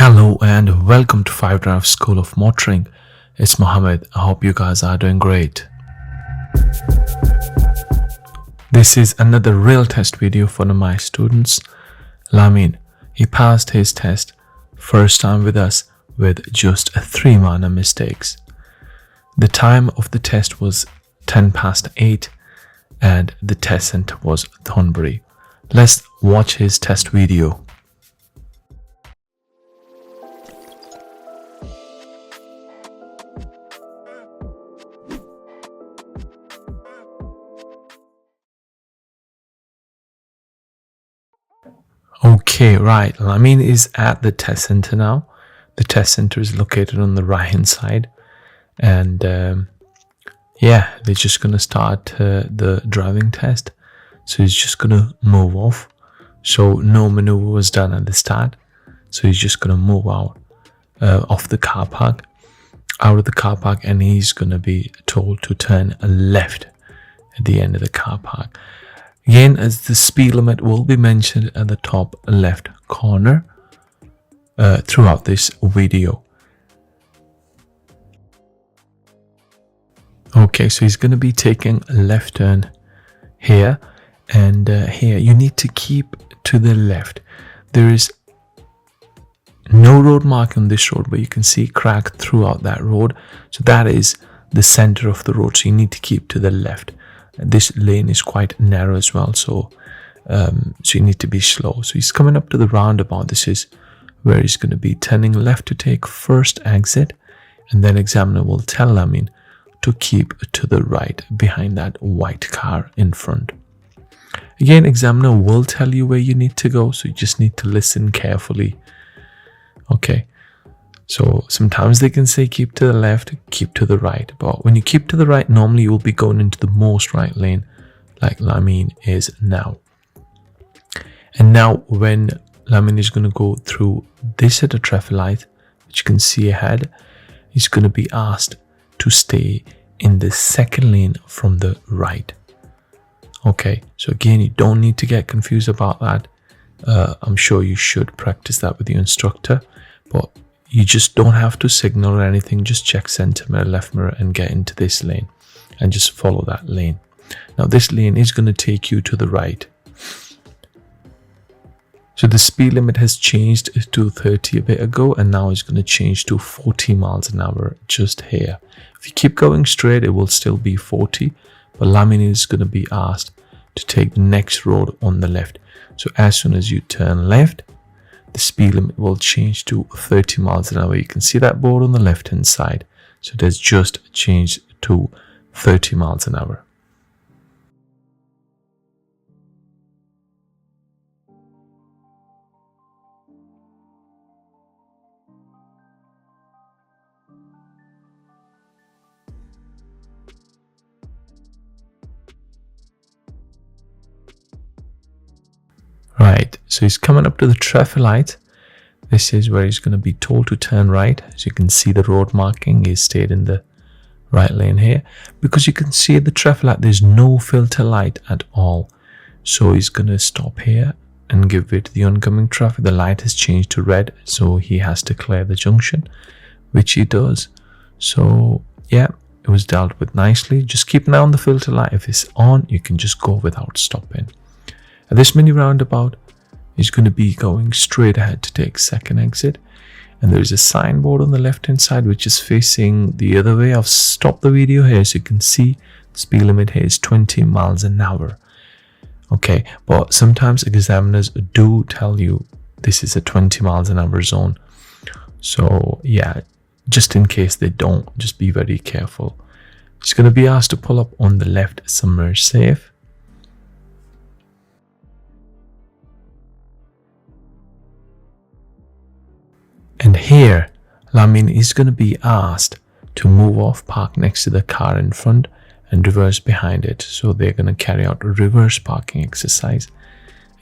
Hello and welcome to 5 Drive School of Motoring. It's Mohammed. I hope you guys are doing great. This is another real test video for one of my students, Lamin. He passed his test first time with us with just 3 minor mistakes. The time of the test was 10 past 8 and the test center was Thornbury. Let's watch his test video. Okay, right. Lamin is at the test center now. The test center is located on the right hand side, and yeah, they're just gonna start the driving test. So he's just gonna move off. So no maneuver was done at the start. So he's just gonna move out off the car park, out of the car park, and he's gonna be told to turn left at the end of the car park. Again, as the speed limit will be mentioned at the top left corner throughout this video. Okay, so he's going to be taking a left turn here, and here you need to keep to the left. There is no road mark on this road, but you can see crack throughout that road. So that is the center of the road, so you need to keep to the left. This lane is quite narrow as well, so you need to be slow. So he's coming up to the roundabout. This is where he's going to be turning left to take first exit, and then examiner will tell Lamin to keep to the right behind that white car in front. Again, examiner will tell you where you need to go, so you just need to listen carefully. Okay, so sometimes they can say keep to the left, keep to the right. But when you keep to the right, normally you will be going into the most right lane like Lamin is now. And now when Lamin is going to go through this at a traffic light, which you can see ahead, he's going to be asked to stay in the second lane from the right. Okay, so again, you don't need to get confused about that. I'm sure you should practice that with your instructor, but you just don't have to signal or anything. Just check center mirror, left mirror, and get into this lane and just follow that lane. Now this lane is going to take you to the right. So the speed limit has changed to 30 a bit ago, and now it's going to change to 40 miles an hour just here. If you keep going straight, it will still be 40, but Lamin is going to be asked to take the next road on the left. So as soon as you turn left, the speed limit will change to 30 miles an hour. You can see that board on the left hand side. So it has just changed to 30 miles an hour. Right, so he's coming up to the traffic light. This is where he's going to be told to turn right. As you can see the road marking, he stayed in the right lane here. Because you can see at the traffic light, there's no filter light at all. So he's going to stop here and give way to the oncoming traffic. The light has changed to red, so he has to clear the junction, which he does. So yeah, it was dealt with nicely. Just keep an eye on the filter light. If it's on, you can just go without stopping. At this mini roundabout, he's going to be going straight ahead to take second exit, and there's a signboard on the left hand side which is facing the other way. I've stopped the video here so you can see the speed limit here is 20 miles an hour. Okay, but sometimes examiners do tell you this is a 20 miles an hour zone. So yeah, just in case they don't, just be very careful. He's going to be asked to pull up on the left somewhere safe. And here, Lamin is going to be asked to move off, park next to the car in front, and reverse behind it. So they're going to carry out a reverse parking exercise.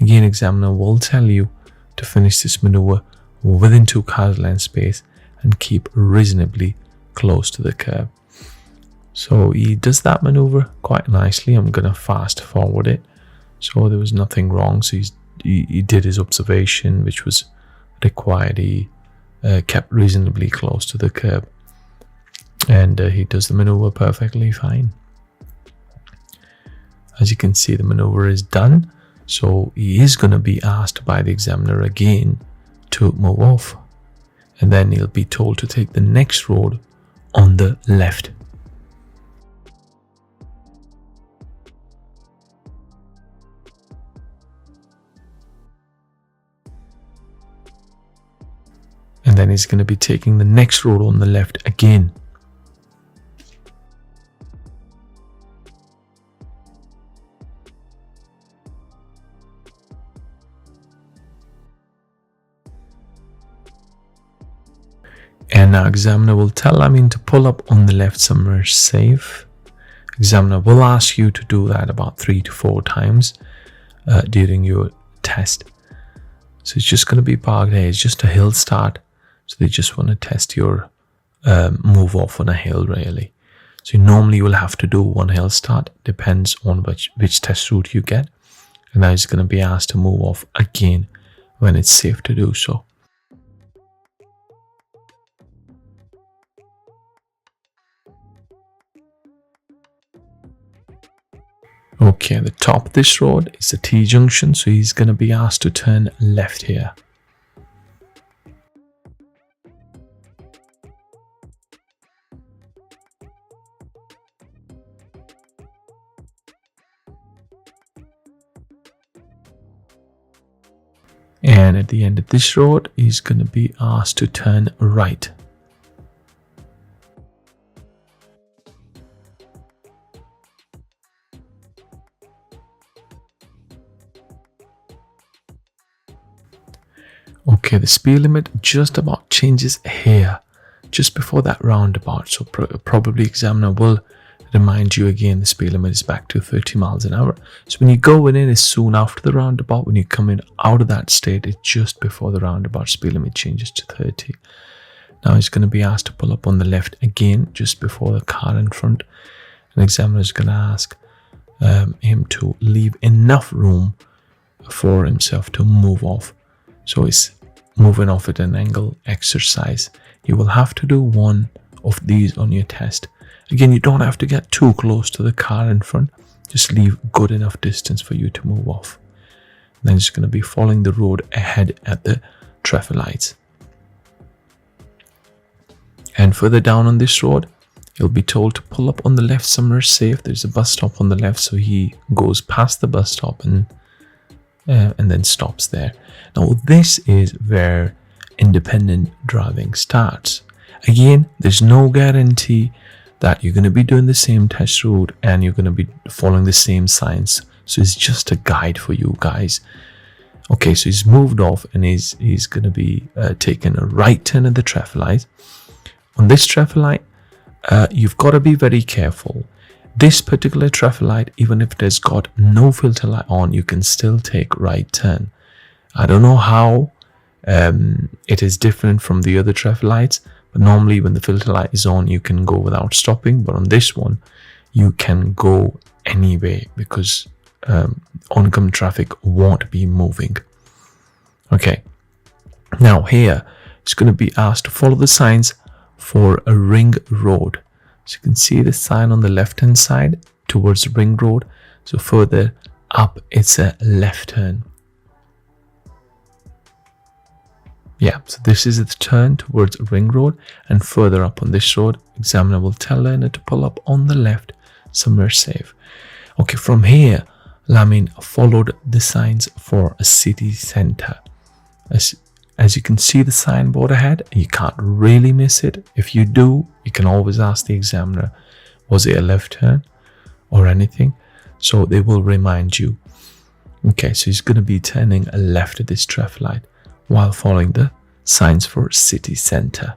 Again, examiner will tell you to finish this maneuver within 2 cars length space and keep reasonably close to the curb. So he does that maneuver quite nicely. I'm going to fast forward it. So there was nothing wrong. So he did his observation, which was required. He kept reasonably close to the curb, and he does the maneuver perfectly fine. As you can see, the maneuver is done, so he is going to be asked by the examiner again to move off, and then he'll be told to take the next road on the left. And then he's going to be taking the next road on the left again. And now examiner will tell Lamin to pull up on the left somewhere safe. Examiner will ask you to do that about 3 to 4 times during your test. So it's just going to be parked here. It's just a hill start. So they just want to test your move off on a hill, really. So normally you will have to do one hill start. Depends on which test route you get. And now he's going to be asked to move off again when it's safe to do so. Okay, at the top of this road is the T-junction, so he's going to be asked to turn left here. And at the end of this road, he's going to be asked to turn right. Okay, the speed limit just about changes here, just before that roundabout. So probably examiner will remind you again the speed limit is back to 30 miles an hour. So when you go in, it's soon after the roundabout. When you come in out of that state, it's just before the roundabout speed limit changes to 30. Now he's going to be asked to pull up on the left again, just before the car in front. And the examiner is going to ask him to leave enough room for himself to move off. So it's moving off at an angle exercise. You will have to do one of these on your test. Again, you don't have to get too close to the car in front. Just leave good enough distance for you to move off. Then it's going to be following the road ahead at the traffic lights. And further down on this road, you'll be told to pull up on the left somewhere safe. There's a bus stop on the left, so he goes past the bus stop and then stops there. Now this is where independent driving starts. Again, there's no guarantee that you're going to be doing the same test route and you're going to be following the same signs. So it's just a guide for you guys. Okay, so he's moved off and he's going to be taking a right turn at the traffic light. On this traffic light, you've got to be very careful. This particular traffic light, even if it has got no filter light on, you can still take right turn. I don't know how it is different from the other traffic lights, but normally when the filter light is on, you can go without stopping. But on this one, you can go anyway because oncoming traffic won't be moving. Okay, now here it's going to be asked to follow the signs for a ring road. So you can see the sign on the left hand side towards the ring road. So further up, it's a left turn. Yeah, so this is the turn towards ring road, and further up on this road, examiner will tell learner to pull up on the left somewhere safe. Okay, from here, Lamin followed the signs for a city center. As you can see the signboard ahead, you can't really miss it. If you do, you can always ask the examiner, was it a left turn or anything? So they will remind you. Okay, so he's going to be turning left at this traffic light while following the signs for city center.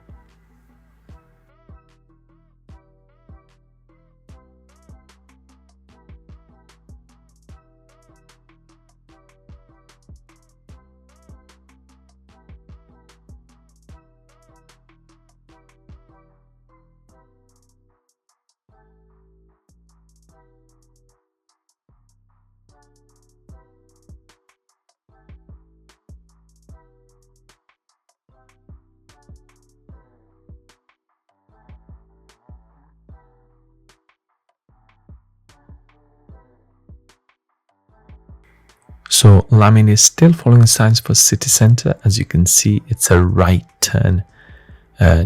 So Lamin is still following signs for city center. As you can see, it's a right turn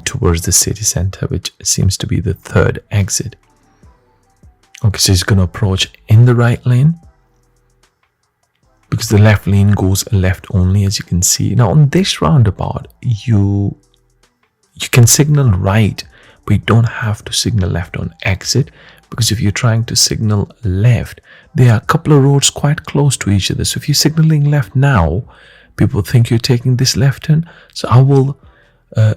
towards the city center, which seems to be the third exit. Okay, so he's going to approach in the right lane, because the left lane goes left only, as you can see. Now on this roundabout, you can signal right, but you don't have to signal left on exit, because if you're trying to signal left, there are a couple of roads quite close to each other. So if you're signaling left now, people think you're taking this left turn. So I will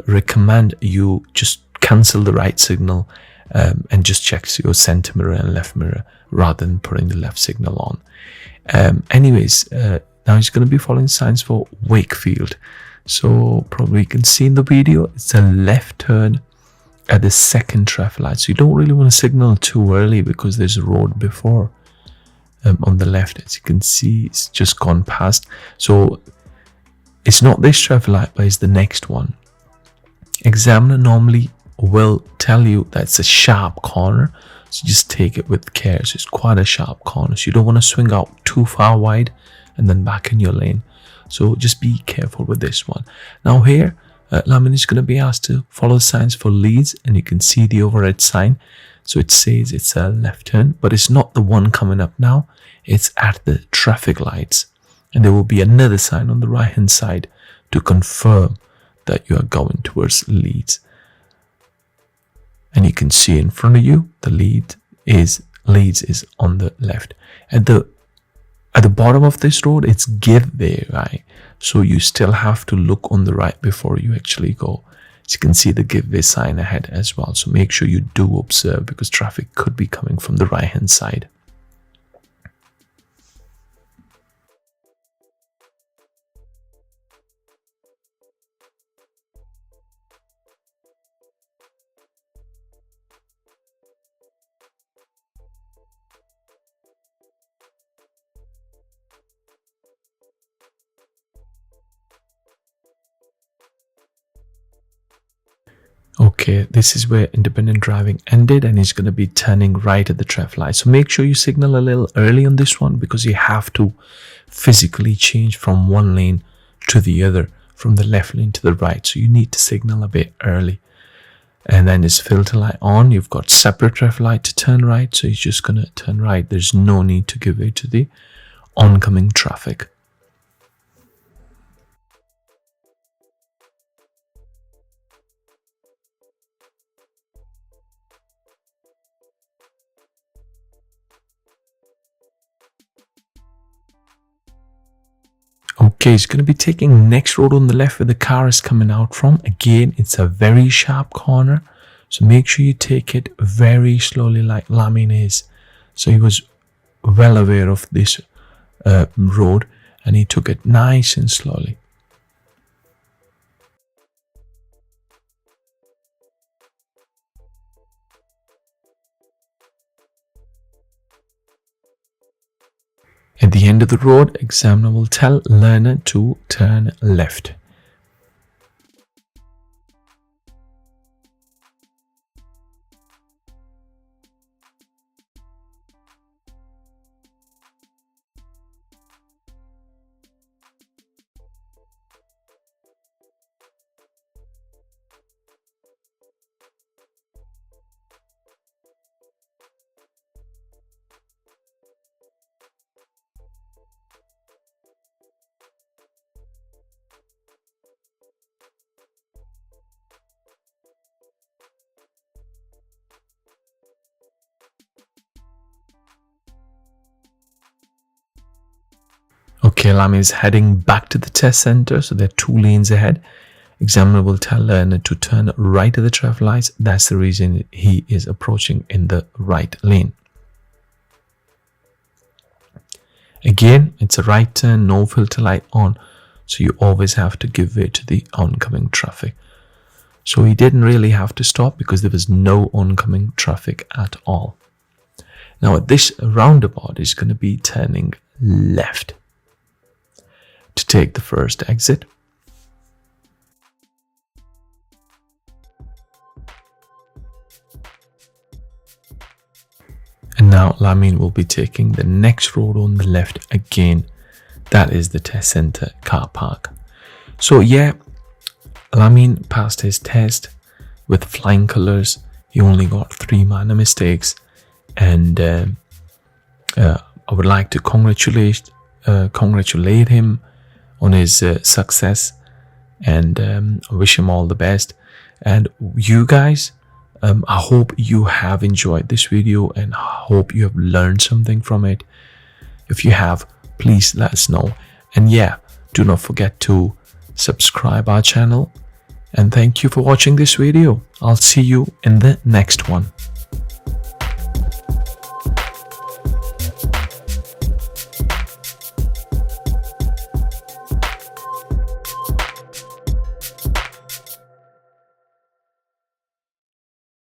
recommend you just cancel the right signal and just check your center mirror and left mirror rather than putting the left signal on. Anyways, now he's going to be following signs for Wakefield. So probably you can see in the video, it's a left turn at the second traffic light. So you don't really want to signal too early because there's a road before on the left. As you can see, it's just gone past. So it's not this traffic light, but it's the next one. Examiner normally will tell you that it's a sharp corner, so just take it with care. So it's quite a sharp corner, so you don't want to swing out too far wide and then back in your lane. So just be careful with this one. Now here, Lamin is going to be asked to follow the signs for Leeds, and you can see the overhead sign. So it says it's a left turn, but it's not the one coming up now. It's at the traffic lights, and there will be another sign on the right hand side to confirm that you are going towards Leeds. And you can see in front of you, the Leeds is on the left. At the bottom of this road, it's give way, right? So you still have to look on the right before you actually go. As you can see the give way sign ahead as well. So make sure you do observe, because traffic could be coming from the right hand side. Okay, this is where independent driving ended, and he's going to be turning right at the traffic light. So make sure you signal a little early on this one, because you have to physically change from one lane to the other, from the left lane to the right. So you need to signal a bit early. And then his filter light on. You've got separate traffic light to turn right, so he's just going to turn right. There's no need to give way to the oncoming traffic. Okay, he's going to be taking next road on the left where the car is coming out from. Again, it's a very sharp corner, so make sure you take it very slowly like Lamin is. So he was well aware of this road, and he took it nice and slowly. At the end of the road, examiner will tell learner to turn left. Okay, Lamin is heading back to the test center, so there are 2 lanes ahead. Examiner will tell learner to turn right at the traffic lights. That's the reason he is approaching in the right lane. Again, it's a right turn, no filter light on, so you always have to give way to the oncoming traffic. So he didn't really have to stop because there was no oncoming traffic at all. Now at this roundabout, he's going to be turning left to take the first exit. And now Lamin will be taking the next road on the left again That is the test center car park. So yeah, Lamin passed his test with flying colors. He only got 3 minor mistakes, and I would like to congratulate him on his success, and wish him all the best. And you guys, I hope you have enjoyed this video, and I hope you have learned something from it. If you have, please let us know. And yeah, do not forget to subscribe our channel. And thank you for watching this video. I'll see you in the next one.